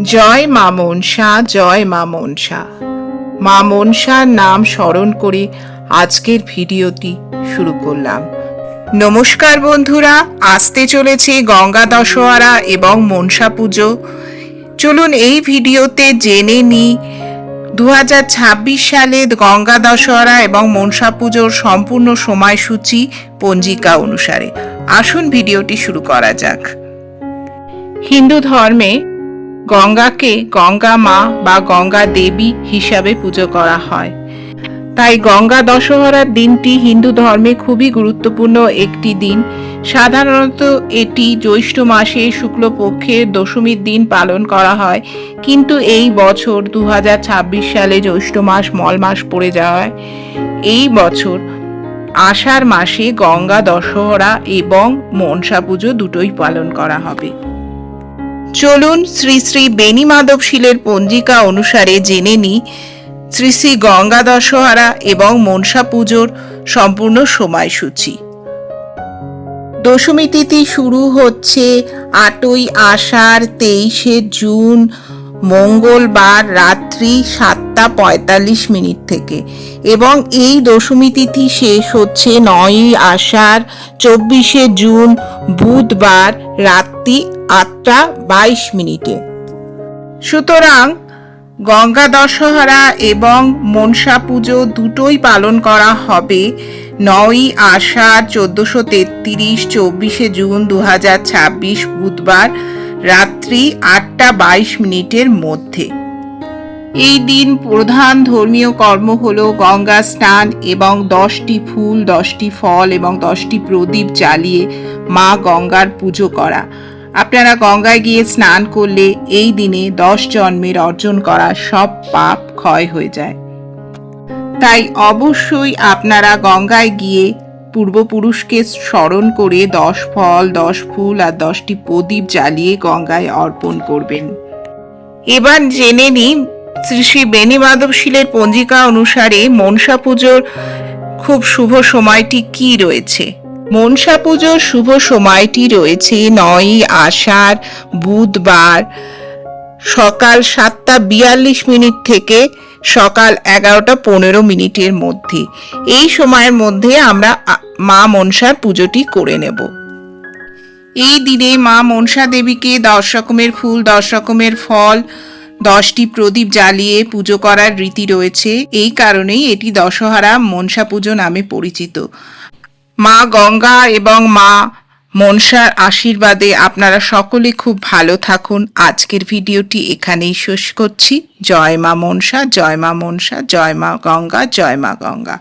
জয় মা মনসা, জয় মা মনসা। মা মনসার নাম স্মরণ করে আজকের ভিডিওটি শুরু করলাম। নমস্কার বন্ধুরা, আসতে চলেছে গঙ্গা দশহরা এবং মনসা পুজো। চলুন এই ভিডিওতে জেনে নিই 2026 সালে গঙ্গা দশহরা এবং মনসা পুজোর সম্পূর্ণ সময়সূচি পঞ্জিকা অনুসারে। আসুন ভিডিওটি শুরু করা যাক। হিন্দু ধর্মে গঙ্গাকে গঙ্গা মা বা গঙ্গা দেবী হিসাবে পুজো করা হয়। তাই গঙ্গা দশহরার দিনটি হিন্দু ধর্মে খুবই গুরুত্বপূর্ণ একটি দিন। সাধারণত এটি জ্যৈষ্ঠ মাসে শুক্লপক্ষের দশমীর দিন পালন করা হয়, কিন্তু এই বছর 2026 সালে জ্যৈষ্ঠ মাস মল মাস পড়ে যাওয়ায় এই বছর আষাঢ় মাসে গঙ্গা দশহরা এবং মনসা পুজো দুটোই পালন করা হবে। চলুন শ্রী শ্রী বেণী মাধব শীলের পঞ্জিকা অনুসারে জেনে নিই শ্রী শ্রী গঙ্গা দশহরা এবং মনসা পুজোর সম্পূর্ণ সময়সূচি। দশমী তিথি শুরু হচ্ছে 8ই আষাঢ় 23শে জুন মঙ্গলবার রাত্রি 7:45 থেকে এবং এই দশমী তিথি শেষ হচ্ছে 9ই আষাঢ় 24শে জুন বুধবার রাত্রি 8:22। সুতরাং গঙ্গা দশহরা এবং মনসা পুজো দুটোই পালন করা হবে 9ই আষাঢ় 1433 24শে জুন 2026 বুধবার রাত্রি 8:22 মধ্যে। এই দিন প্রধান ধর্মীয় কর্ম হলো গঙ্গা স্নান এবং 10টি ফুল 10টি ফল এবং 10টি প্রদীপ জ্বালিয়ে মা গঙ্গার পুজো করা। আপনারা গঙ্গায় গিয়ে স্নান করলে এই দিনে 10 জন্মের অর্জন করা সব পাপ ক্ষয় হয়ে যায়। তাই অবশ্যই আপনারা গঙ্গায় গিয়ে পূর্বপুরুষকে স্মরণ করে 10 ফল 10 ফুল আর 10টি প্রদীপ জ্বালিয়ে গঙ্গায় অর্পণ করবেন। এবার জেনে নিই শ্রী শ্রী বেণী মাধব শীলের পঞ্জিকা অনুসারে মনসা পুজোর খুব শুভ সময়টি কি রয়েছে। মনসা পুজোর শুভ সময়টি রয়েছে 9ই আষাঢ় বুধবার সকাল 7:42 থেকে সকাল 11:15 মধ্যে। এই সময়ের মধ্যে আমরা মা মনসার পুজোটি করে নেব। এই দিনে মা মনসা দেবীকে 10 রকমের ফুল 10 রকমের ফল 10টি প্রদীপ জ্বালিয়ে পুজো করার রীতি রয়েছে। এই কারণেই এটি দশহরা মনসা পুজো নামে পরিচিত। মা গঙ্গা এবং মা মনসার আশীর্বাদে আপনারা সকলে খুব ভালো থাকুন। আজকের ভিডিওটি এখানেই শেষ করছি। জয় মা মনসা, জয় মা মনসা, জয় মা গঙ্গা, জয় মা গঙ্গা।